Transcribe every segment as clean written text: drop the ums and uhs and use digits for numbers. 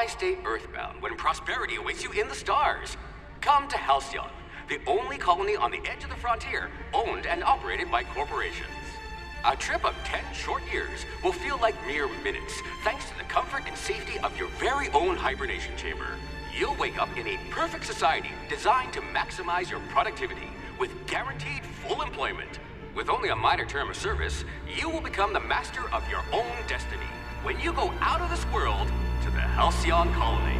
Why stay earthbound when prosperity awaits you in the stars? Come to Halcyon, the only colony on the edge of the frontier, owned and operated by corporations. A trip of 10 short years will feel like mere minutes, thanks to the comfort and safety of your very own hibernation chamber. You'll wake up in a perfect society designed to maximize your productivity, with guaranteed full employment. With only a minor term of service, you will become the master of your own destiny when you go out of this world to the Halcyon colony.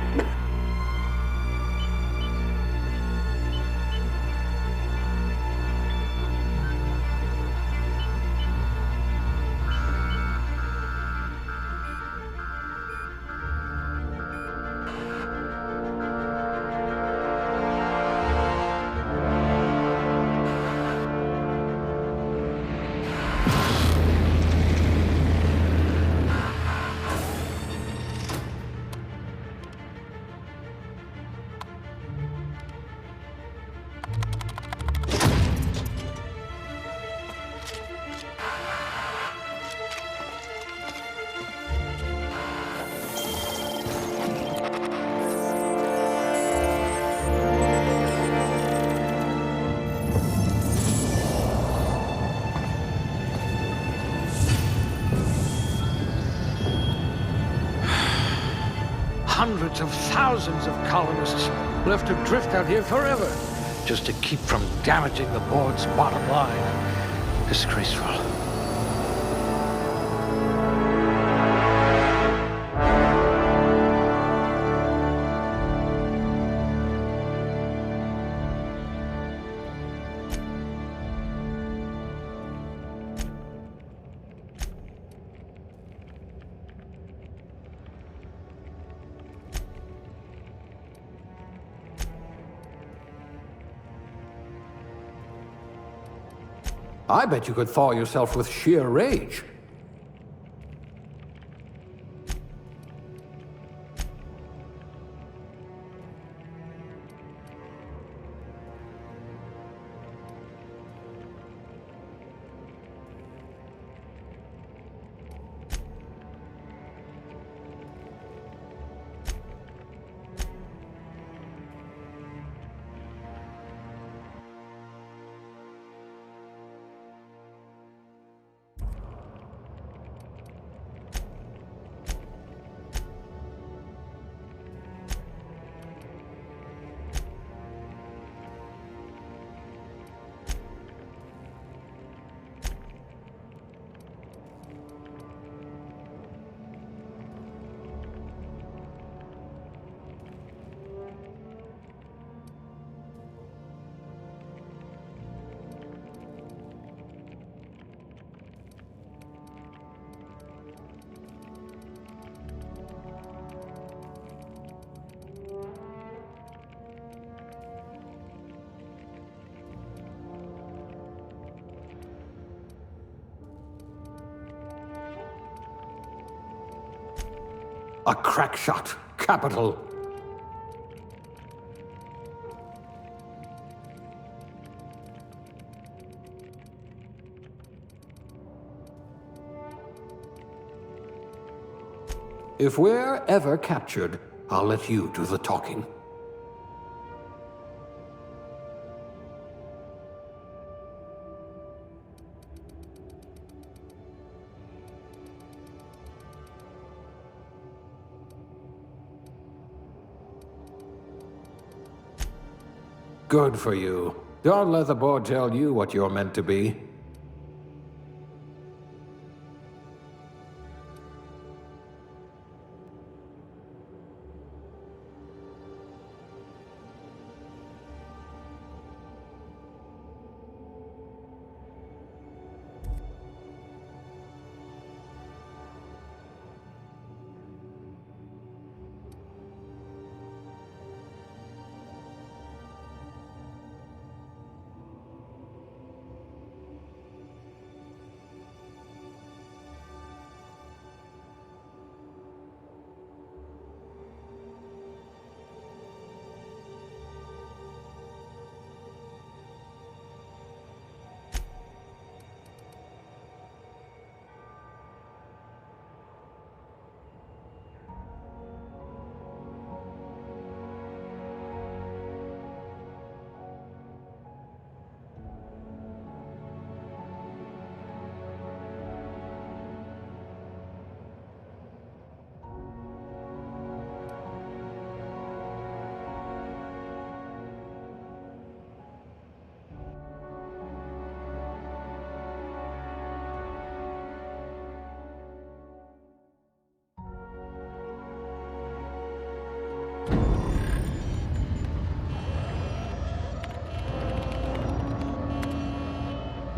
Hundreds of thousands of colonists left to drift out here forever, just to keep from damaging the board's bottom line. Disgraceful. I bet you could thaw yourself with sheer rage. A crack shot. Capital. If we're ever captured, I'll let you do the talking. Good for you. Don't let the board tell you what you're meant to be.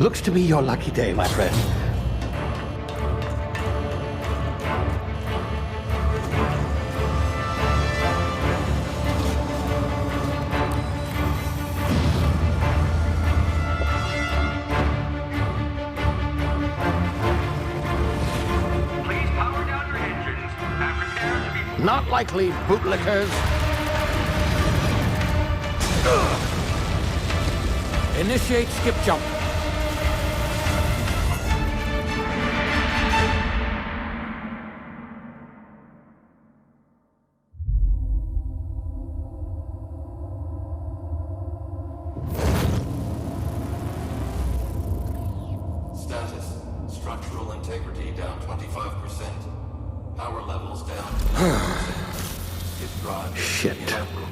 Looks to be your lucky day, my friend. Please power down your engines and prepare to be... Not likely, bootlickers. Initiate skip jump. Status. Structural integrity down 25%. Power levels down 10%. His drive is Shit. inoperable.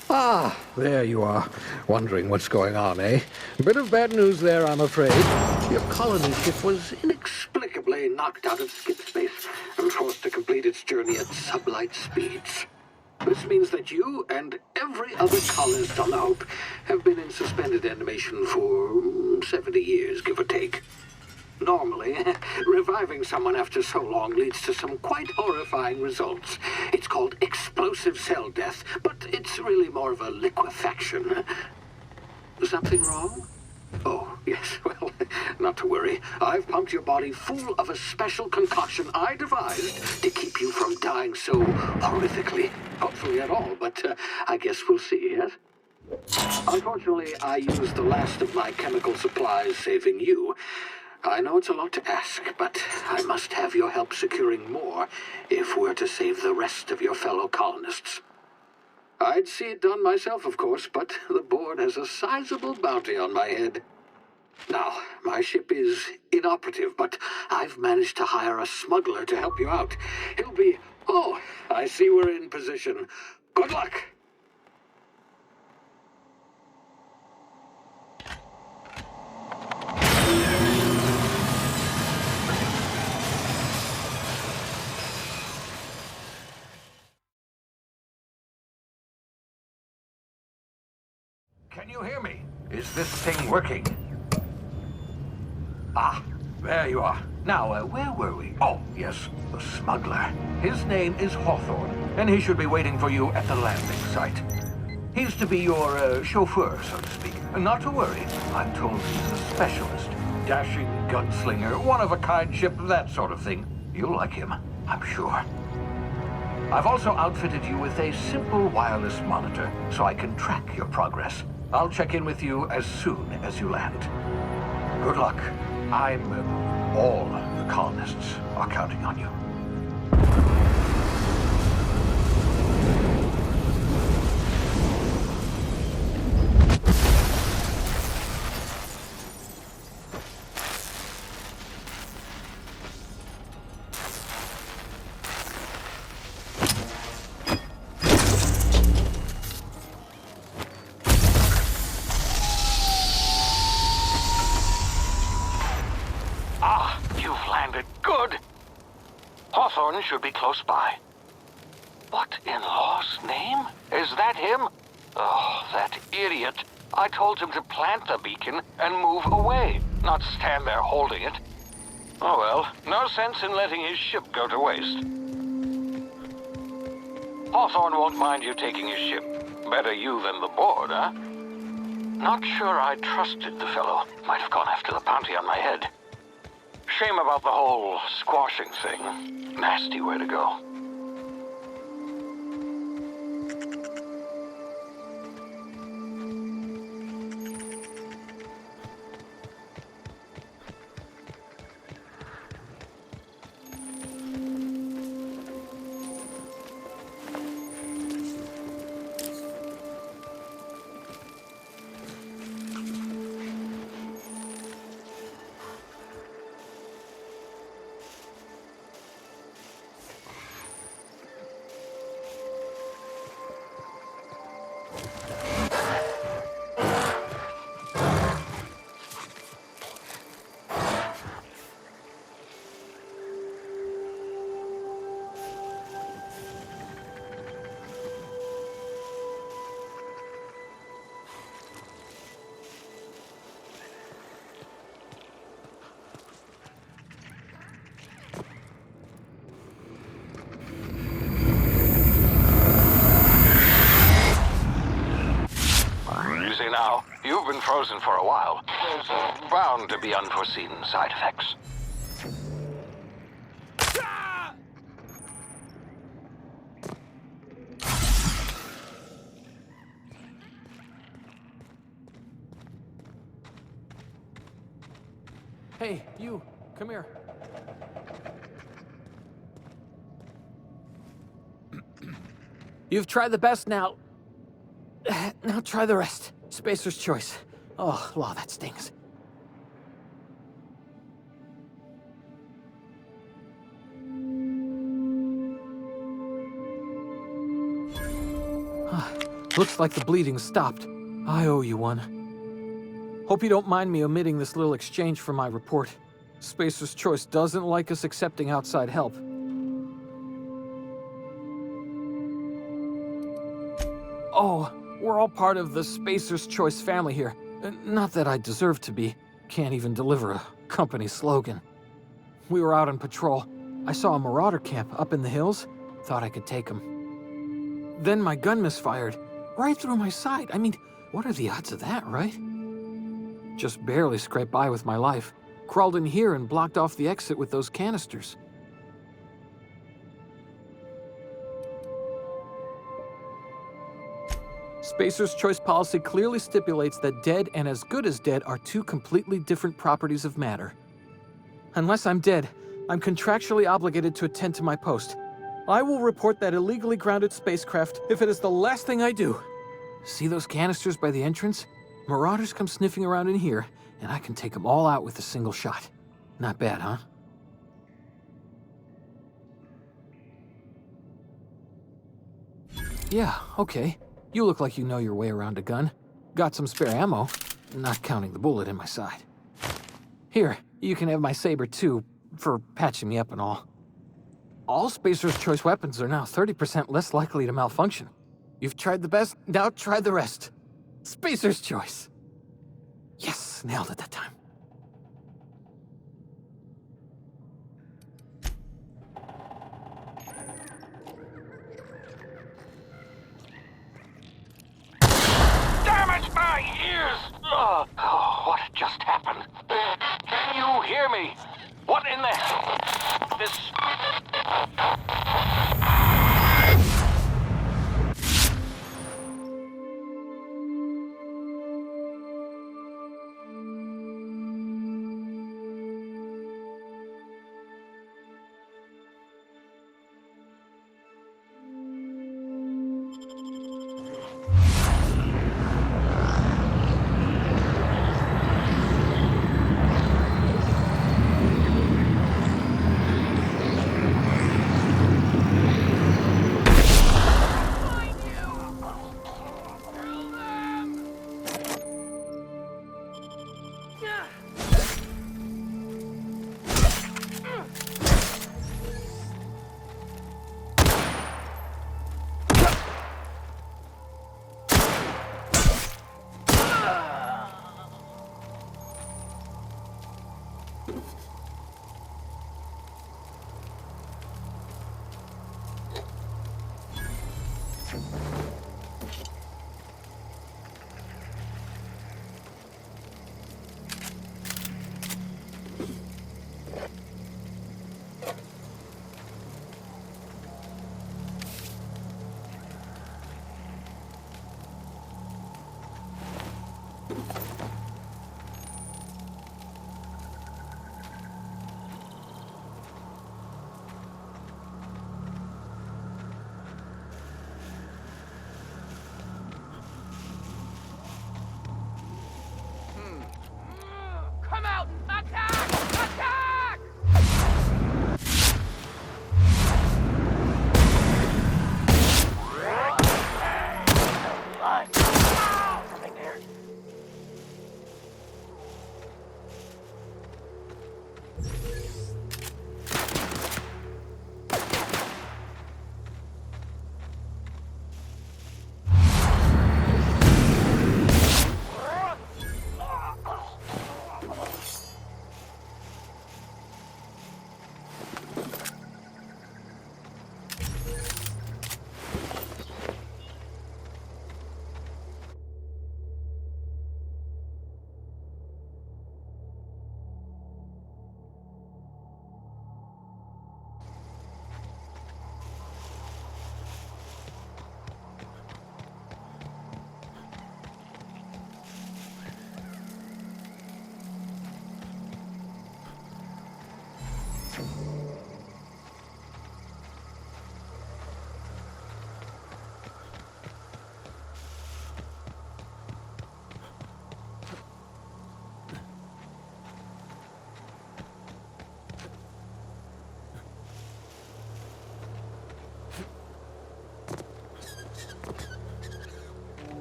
Ah, there you are. Wondering what's going on, eh? Bit of bad news there, I'm afraid. Your colony ship was inexplicably knocked out of skip space and forced to complete its journey at sublight speeds. This means that you and every other colonist on the Hope have been in suspended animation for 70 years, give or take. Normally, reviving someone after so long leads to some quite horrifying results. It's called explosive cell death, but it's really more of a liquefaction. Something wrong? Oh, yes, well, not to worry. I've pumped your body full of a special concoction I devised to keep you from dying so horrifically. Hopefully at all, but I guess we'll see, yes? Unfortunately, I used the last of my chemical supplies saving you. I know it's a lot to ask, but I must have your help securing more if we're to save the rest of your fellow colonists. I'd see it done myself, of course, but the board has a sizable bounty on my head. Now, my ship is inoperative, but I've managed to hire a smuggler to help you out. He'll be... Oh, I see we're in position. Good luck! Can you hear me? Is this thing working? Ah, there you are. Now, where were we? Oh, yes, the smuggler. His name is Hawthorne, and he should be waiting for you at the landing site. He's to be your chauffeur, so to speak. Not to worry, I'm told he's a specialist. Dashing gunslinger, one-of-a-kind ship, that sort of thing. You'll like him, I'm sure. I've also outfitted you with a simple wireless monitor, so I can track your progress. I'll check in with you as soon as you land. Good luck. All the colonists are counting on you. Hawthorne should be close by. What in law's name? Is that him? Oh, that idiot. I told him to plant the beacon and move away, not stand there holding it. Oh well, no sense in letting his ship go to waste. Hawthorne won't mind you taking his ship. Better you than the board, huh? Not sure I trusted the fellow. Might have gone after the bounty on my head. Shame about the whole squashing thing. Nasty way to go. You've been frozen for a while. There's bound to be unforeseen side effects. Hey, you, come here. You've tried the best now. Now try the rest. Spacer's choice. Oh, law, that stings. Looks like the bleeding stopped. I owe you one. Hope you don't mind me omitting this little exchange from my report. Spacer's Choice doesn't like us accepting outside help. Oh, we're all part of the Spacer's Choice family here. Not that I deserve to be. Can't even deliver a company slogan. We were out on patrol. I saw a marauder camp up in the hills. Thought I could take them. Then my gun misfired. Right through my side. I mean, what are the odds of that, right? Just barely scraped by with my life. Crawled in here and blocked off the exit with those canisters. Spacer's Choice policy clearly stipulates that dead and as good as dead are two completely different properties of matter. Unless I'm dead, I'm contractually obligated to attend to my post. I will report that illegally grounded spacecraft if it is the last thing I do. See those canisters by the entrance? Marauders come sniffing around in here, and I can take them all out with a single shot. Not bad, huh? Yeah, okay. You look like you know your way around a gun. Got some spare ammo, not counting the bullet in my side. Here, you can have my saber too, for patching me up and all. All Spacer's Choice weapons are now 30% less likely to malfunction. You've tried the best, now try the rest. Spacer's Choice. Yes, nailed it that time. Damn it, my ears! Oh, what just happened? Can you hear me? What in the hell? This...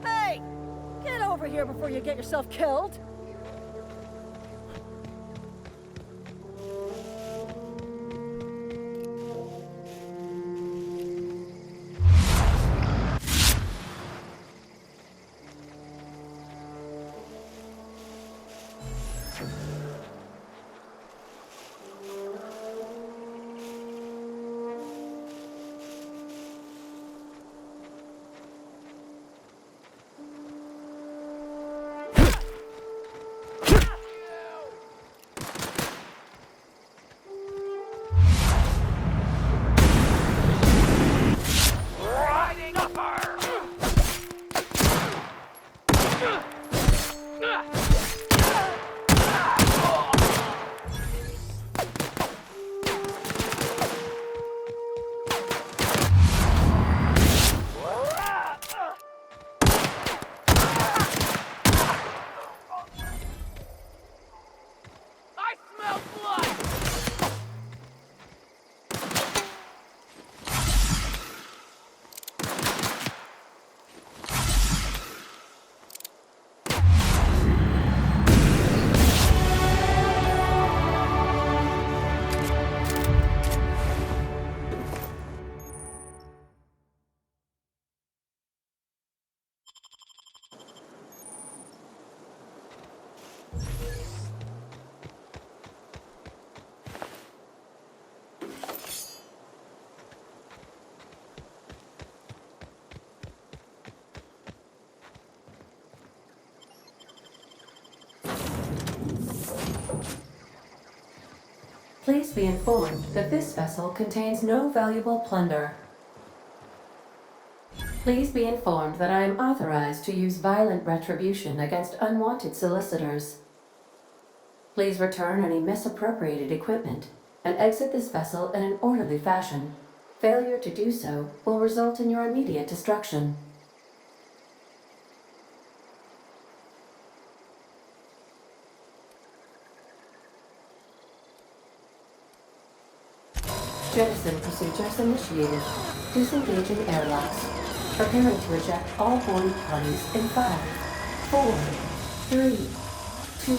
Hey! Get over here before you get yourself killed! Please be informed that this vessel contains no valuable plunder. Please be informed that I am authorized to use violent retribution against unwanted solicitors. Please return any misappropriated equipment and exit this vessel in an orderly fashion. Failure to do so will result in your immediate destruction. Jettison procedures initiated. Disengaging airlocks. Preparing to eject all boarding parties in 5, 4, 3, 2,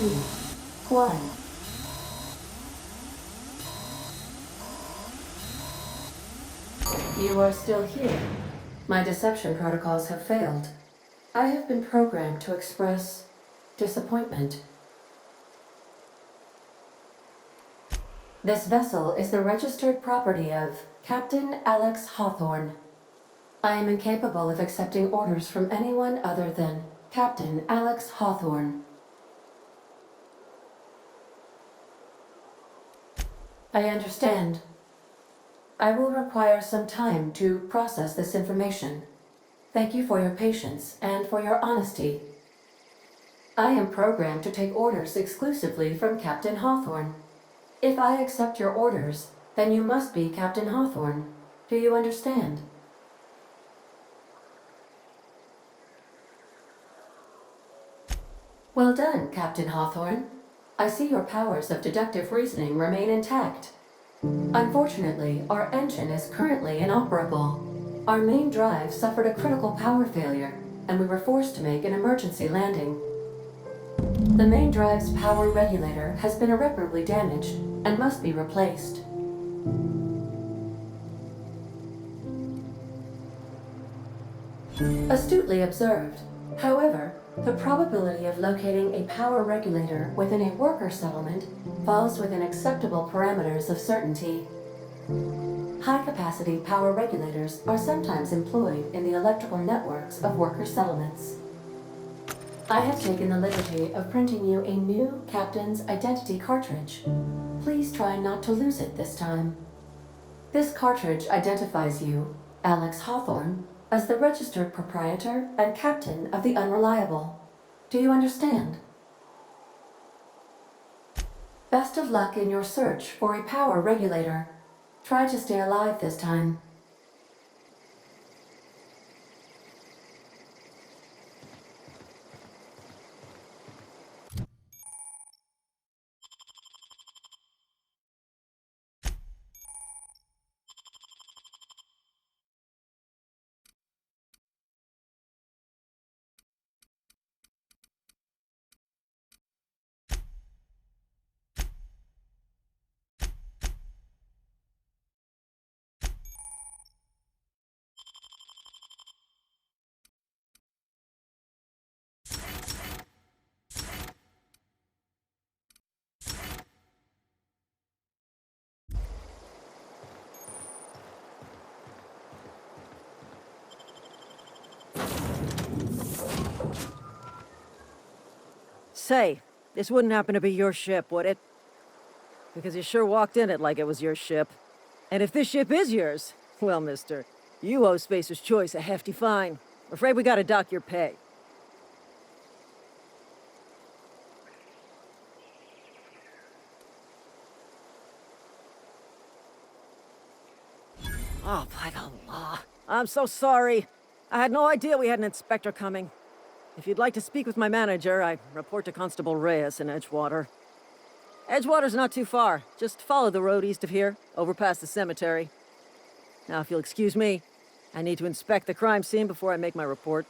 1. You are still here. My deception protocols have failed. I have been programmed to express disappointment. This vessel is the registered property of Captain Alex Hawthorne. I am incapable of accepting orders from anyone other than Captain Alex Hawthorne. I understand. I will require some time to process this information. Thank you for your patience and for your honesty. I am programmed to take orders exclusively from Captain Hawthorne. If I accept your orders, then you must be Captain Hawthorne. Do you understand? Well done, Captain Hawthorne. I see your powers of deductive reasoning remain intact. Unfortunately, our engine is currently inoperable. Our main drive suffered a critical power failure, and we were forced to make an emergency landing. The main drive's power regulator has been irreparably damaged and must be replaced. Astutely observed. However, the probability of locating a power regulator within a worker settlement falls within acceptable parameters of certainty. High-capacity power regulators are sometimes employed in the electrical networks of worker settlements. I have taken the liberty of printing you a new Captain's Identity cartridge. Please try not to lose it this time. This cartridge identifies you, Alex Hawthorne, as the registered proprietor and captain of the Unreliable. Do you understand? Best of luck in your search for a power regulator. Try to stay alive this time. Say, this wouldn't happen to be your ship, would it? Because you sure walked in it like it was your ship. And if this ship is yours, well, mister, you owe Spacer's Choice a hefty fine. Afraid we gotta dock your pay. Oh, by the law. I'm so sorry. I had no idea we had an inspector coming. If you'd like to speak with my manager, I report to Constable Reyes in Edgewater. Edgewater's not too far. Just follow the road east of here, over past the cemetery. Now, if you'll excuse me, I need to inspect the crime scene before I make my report.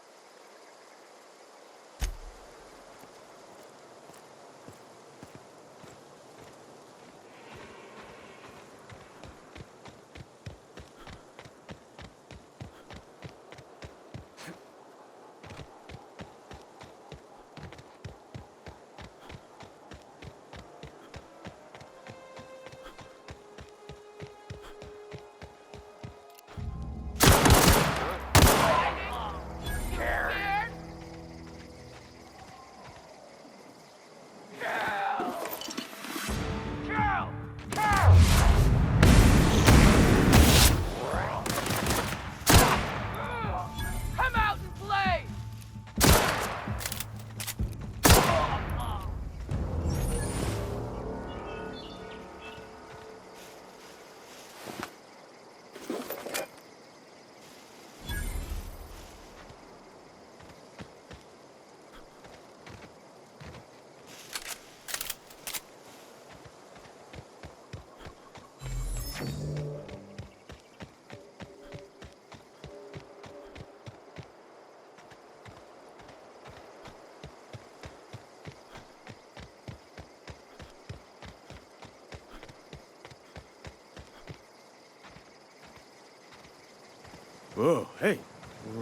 Whoa, hey,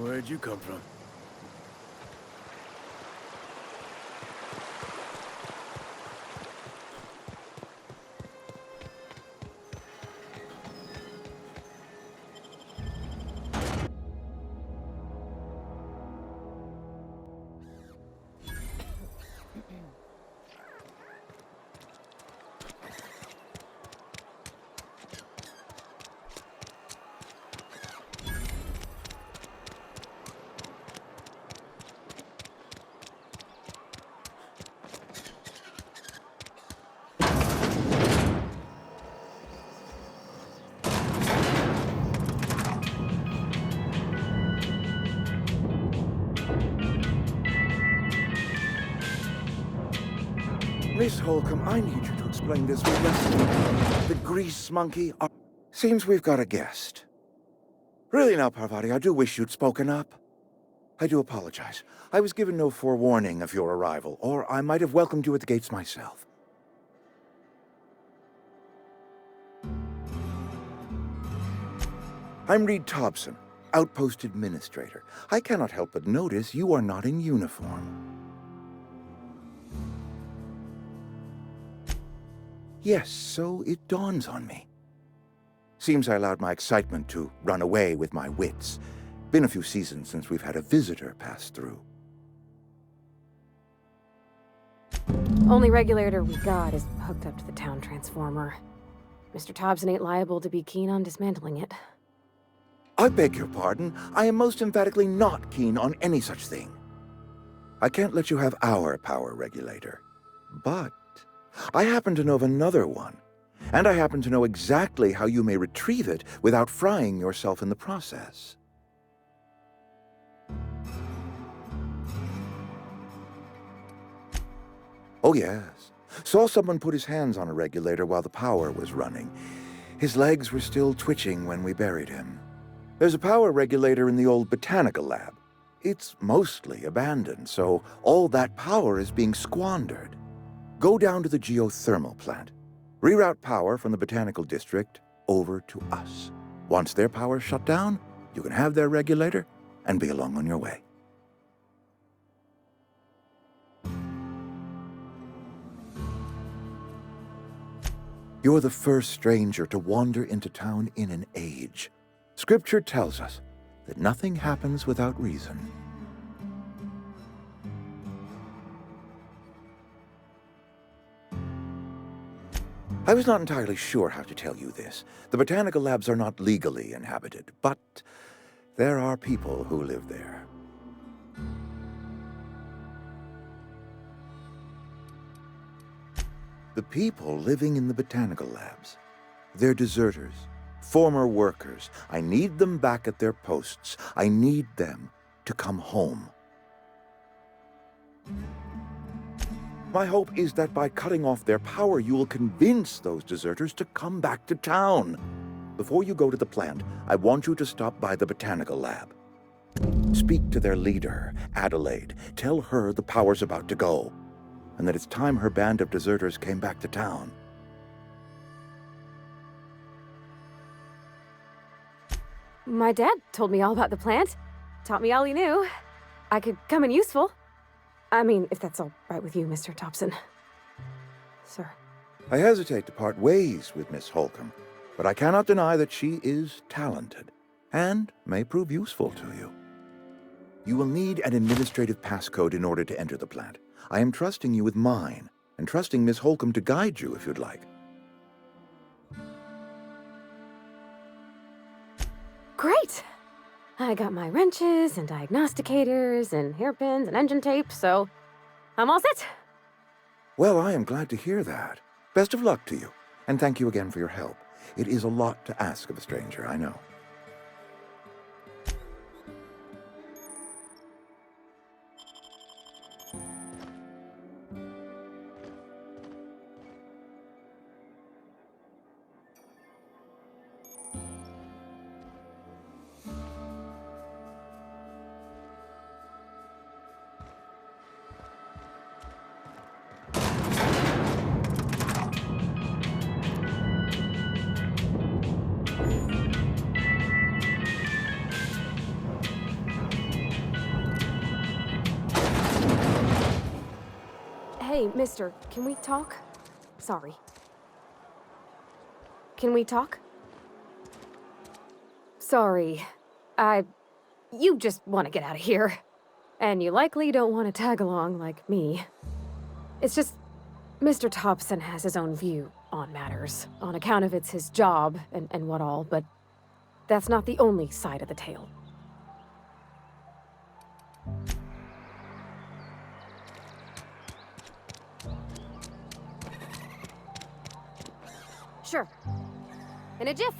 where'd you come from? Miss Holcomb, I need you to explain this with us. The grease monkey... Seems we've got a guest. Really now, Parvati, I do wish you'd spoken up. I do apologize. I was given no forewarning of your arrival, or I might have welcomed you at the gates myself. I'm Reed Thompson, Outpost Administrator. I cannot help but notice you are not in uniform. Yes, so it dawns on me. Seems I allowed my excitement to run away with my wits. Been a few seasons since we've had a visitor pass through. Only regulator we got is hooked up to the town transformer. Mr. Thompson ain't liable to be keen on dismantling it. I beg your pardon. I am most emphatically not keen on any such thing. I can't let you have our power regulator. But I happen to know of another one, and I happen to know exactly how you may retrieve it without frying yourself in the process. Oh, yes. Saw someone put his hands on a regulator while the power was running. His legs were still twitching when we buried him. There's a power regulator in the old botanical lab. It's mostly abandoned, so all that power is being squandered. Go down to the geothermal plant. Reroute power from the botanical district over to us. Once their power's shut down, you can have their regulator and be along on your way. You're the first stranger to wander into town in an age. Scripture tells us that nothing happens without reason. I was not entirely sure how to tell you this. The botanical labs are not legally inhabited, but there are people who live there. The people living in the botanical labs, they're deserters, former workers. I need them back at their posts. I need them to come home. My hope is that by cutting off their power, you will convince those deserters to come back to town. Before you go to the plant, I want you to stop by the botanical lab. Speak to their leader, Adelaide. Tell her the power's about to go, and that it's time her band of deserters came back to town. My dad told me all about the plant. Taught me all he knew. I could come in useful. I mean, if that's all right with you, Mr. Thompson. Sir. I hesitate to part ways with Miss Holcomb, but I cannot deny that she is talented and may prove useful to you. You will need an administrative passcode in order to enter the plant. I am trusting you with mine, and trusting Miss Holcomb to guide you if you'd like. Great! I got my wrenches and diagnosticators and hairpins and engine tape, so I'm all set. Well, I am glad to hear that. Best of luck to you, and thank you again for your help. It is a lot to ask of a stranger, I know. Hey, mister, can we talk? Sorry. Can we talk? Sorry. You just want to get out of here. And you likely don't want to tag along like me. It's just, Mr. Thompson has his own view on matters, on account of it's his job and what all, but that's not the only side of the tale. Sure. In a jiff.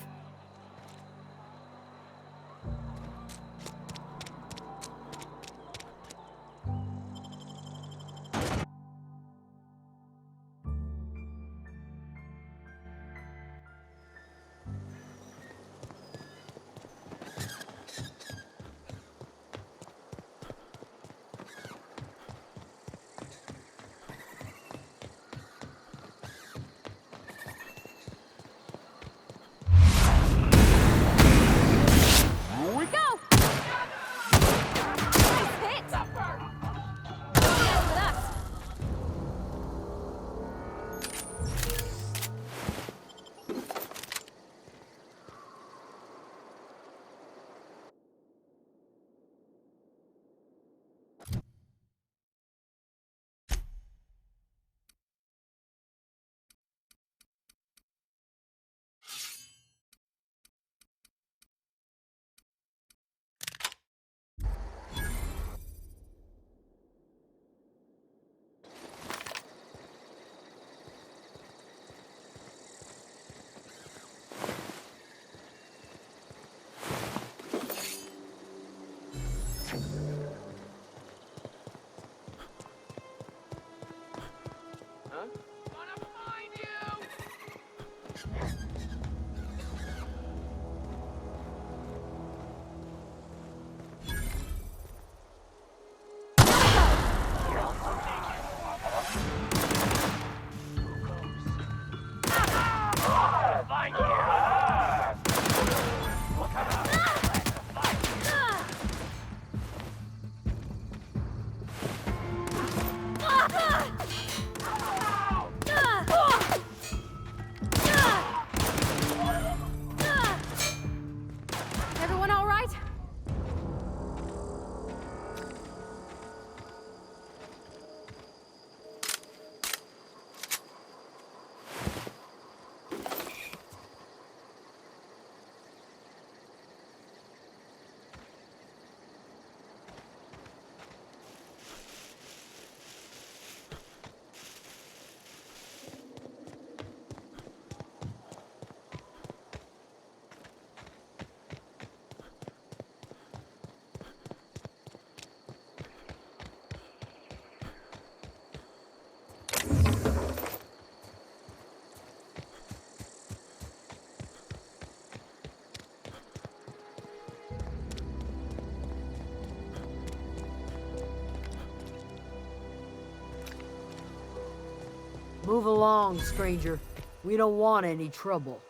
Move along, stranger. We don't want any trouble.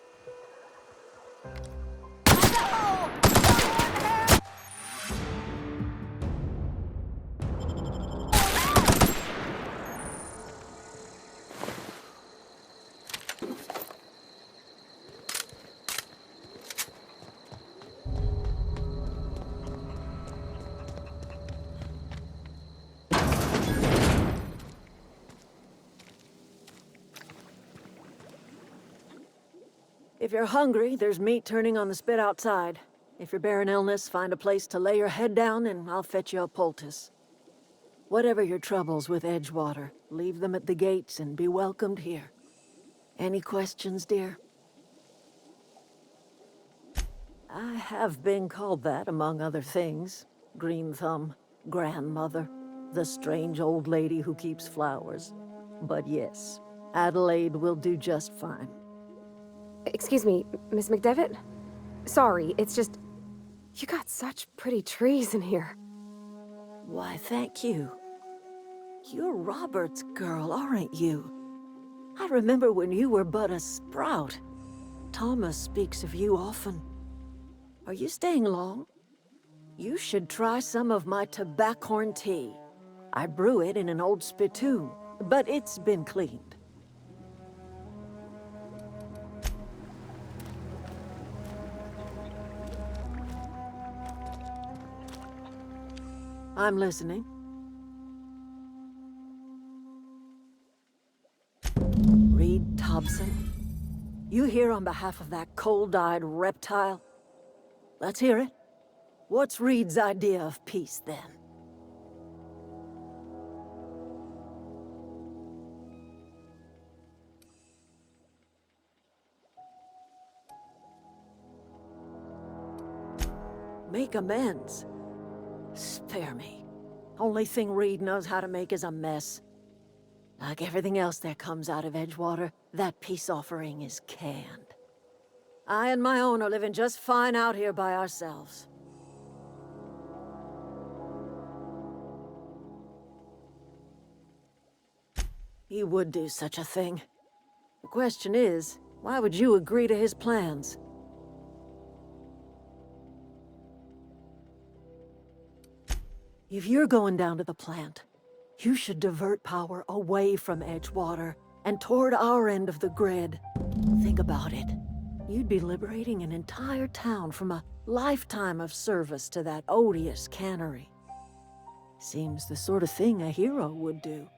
If you're hungry, there's meat turning on the spit outside. If you're bearing illness, find a place to lay your head down and I'll fetch you a poultice. Whatever your troubles with Edgewater, leave them at the gates and be welcomed here. Any questions, dear? I have been called that, among other things. Green Thumb, grandmother, the strange old lady who keeps flowers. But yes, Adelaide will do just fine. Excuse me, Miss McDevitt? Sorry, it's just... You got such pretty trees in here. Why, thank you. You're Robert's girl, aren't you? I remember when you were but a sprout. Thomas speaks of you often. Are you staying long? You should try some of my tobaccorn tea. I brew it in an old spittoon, but it's been cleaned. I'm listening. Reed Thompson? You here on behalf of that cold-eyed reptile? Let's hear it. What's Reed's idea of peace, then? Make amends. Spare me. Only thing Reed knows how to make is a mess. Like everything else that comes out of Edgewater, that peace offering is canned. I and my own are living just fine out here by ourselves. He would do such a thing. The question is, why would you agree to his plans? If you're going down to the plant, you should divert power away from Edgewater and toward our end of the grid. Think about it. You'd be liberating an entire town from a lifetime of service to that odious cannery. Seems the sort of thing a hero would do.